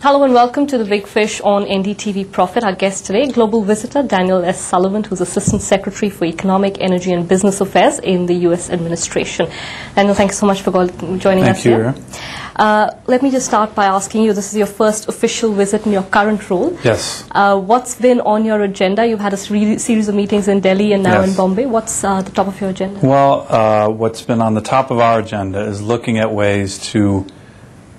Hello and welcome to The Big Fish on NDTV Profit. Our guest today, global visitor Daniel S. Sullivan, who's Assistant Secretary for Economic, Energy and Business Affairs in the U.S. administration. Daniel, thank you so much for joining us here. Let me just start by asking you, this is your first official visit in your current role. Yes. What's been on your agenda? You've had a series of meetings in Delhi and now in Bombay. What's the top of your agenda? Well, what's been on the top of our agenda is looking at ways to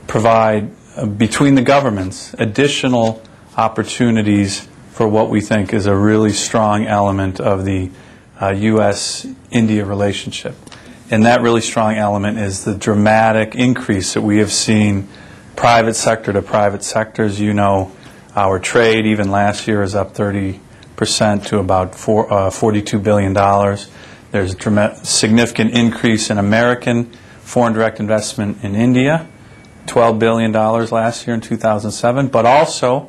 provide between the governments additional opportunities for what we think is a really strong element of the U.S.-India relationship. And that really strong element is the dramatic increase that we have seen private sector to private sector. As you know, our trade even last year is up 30% to about $42 billion. There's a significant increase in American foreign direct investment in India, $12 billion last year in 2007, but also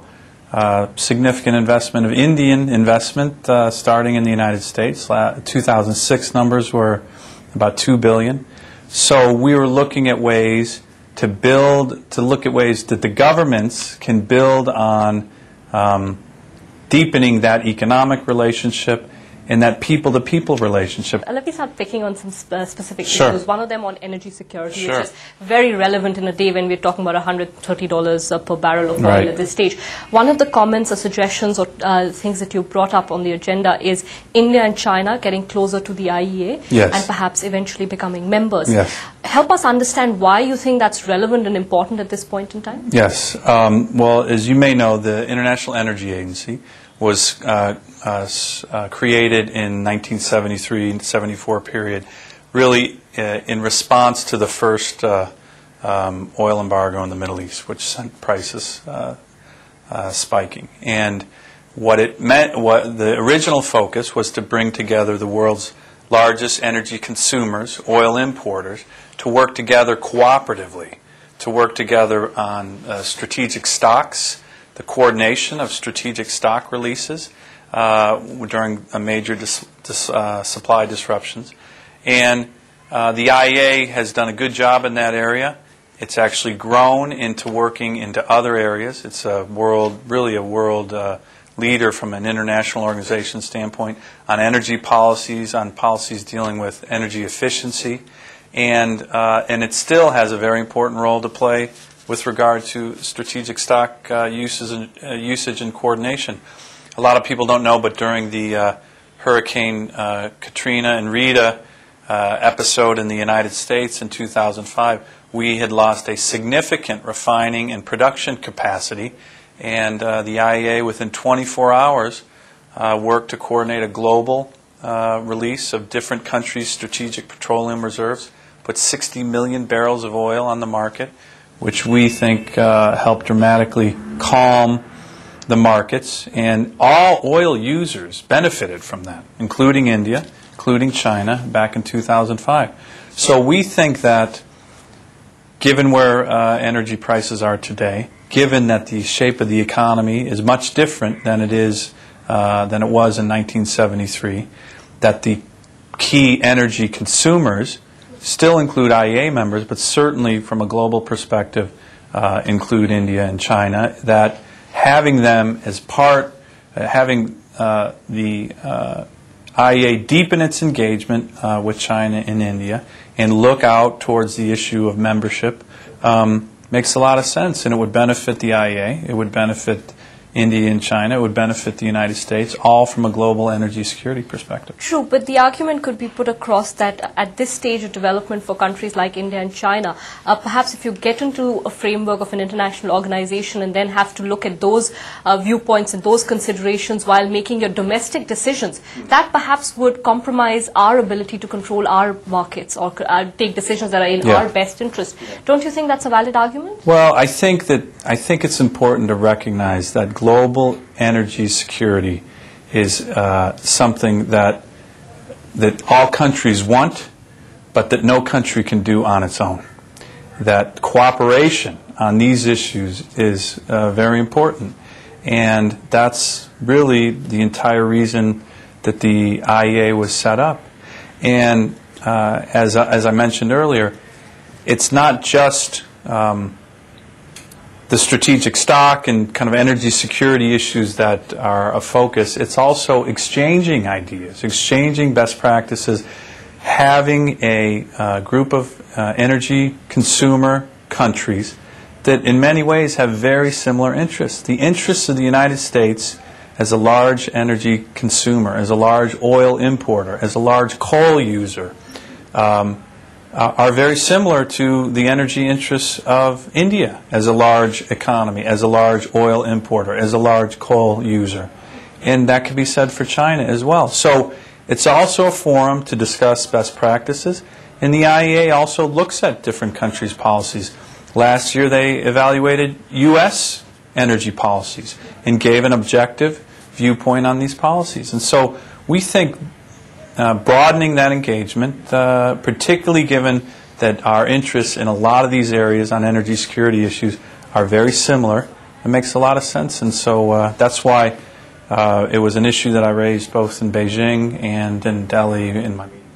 significant investment of Indian investment starting in the United States. 2006 numbers were about $2 billion. So we were looking at ways to look at ways that the governments can build on deepening that economic relationship and that people-to-people relationship. Let me start picking on some specific Sure. issues. One of them on energy security, Sure. which is very relevant in a day when we're talking about $130 per barrel of oil Right. at this stage. One of the comments or suggestions or things that you brought up on the agenda is India and China getting closer to the IEA Yes. and perhaps eventually becoming members. Yes. Help us understand why you think that's relevant and important at this point in time. Yes. Well, as you may know, the International Energy Agency was created in 1973-74 period, really in response to the first oil embargo in the Middle East, which sent prices spiking. And what it meant, the original focus was to bring together the world's largest energy consumers, oil importers, to work together cooperatively, to work together on strategic stocks, the coordination of strategic stock releases during a major supply disruptions. And the IEA has done a good job in that area. It's actually grown into working into other areas. It's really a world leader from an international organization standpoint on energy policies, on policies dealing with energy efficiency. And it still has a very important role to play with regard to strategic stock usage and coordination. A lot of people don't know, but during the Hurricane Katrina and Rita episode in the United States in 2005, we had lost a significant refining and production capacity, and the IEA within 24 hours worked to coordinate a global release of different countries' strategic petroleum reserves, put 60 million barrels of oil on the market, which we think helped dramatically calm the markets, and all oil users benefited from that, including India, including China, back in 2005. So we think that given where energy prices are today, given that the shape of the economy is much different than it was in 1973, that the key energy consumers still include IEA members, but certainly from a global perspective include India and China, that having them as having the IEA deepen its engagement with China and India and look out towards the issue of membership makes a lot of sense, and it would benefit the IEA, it would benefit India and China, it would benefit the United States, all from a global energy security perspective. True, but the argument could be put across that at this stage of development for countries like India and China, perhaps if you get into a framework of an international organization and then have to look at those viewpoints and those considerations while making your domestic decisions, that perhaps would compromise our ability to control our markets or take decisions that are in our best interest. Don't you think that's a valid argument? Well, I think it's important to recognize that global energy security is something that all countries want, but that no country can do on its own. That cooperation on these issues is very important, and that's really the entire reason that the IEA was set up. And as I mentioned earlier, it's not just the strategic stock and kind of energy security issues that are a focus, it's also exchanging ideas, exchanging best practices, having a group of energy consumer countries that in many ways have very similar interests. The interests of the United States as a large energy consumer, as a large oil importer, as a large coal user, are very similar to the energy interests of India as a large economy, as a large oil importer, as a large coal user. And that can be said for China as well. So it's also a forum to discuss best practices. And the IEA also looks at different countries' policies. Last year they evaluated U.S. energy policies and gave an objective viewpoint on these policies. And so we think broadening that engagement, particularly given that our interests in a lot of these areas on energy security issues are very similar, it makes a lot of sense. And so that's why it was an issue that I raised both in Beijing and in Delhi in my meeting.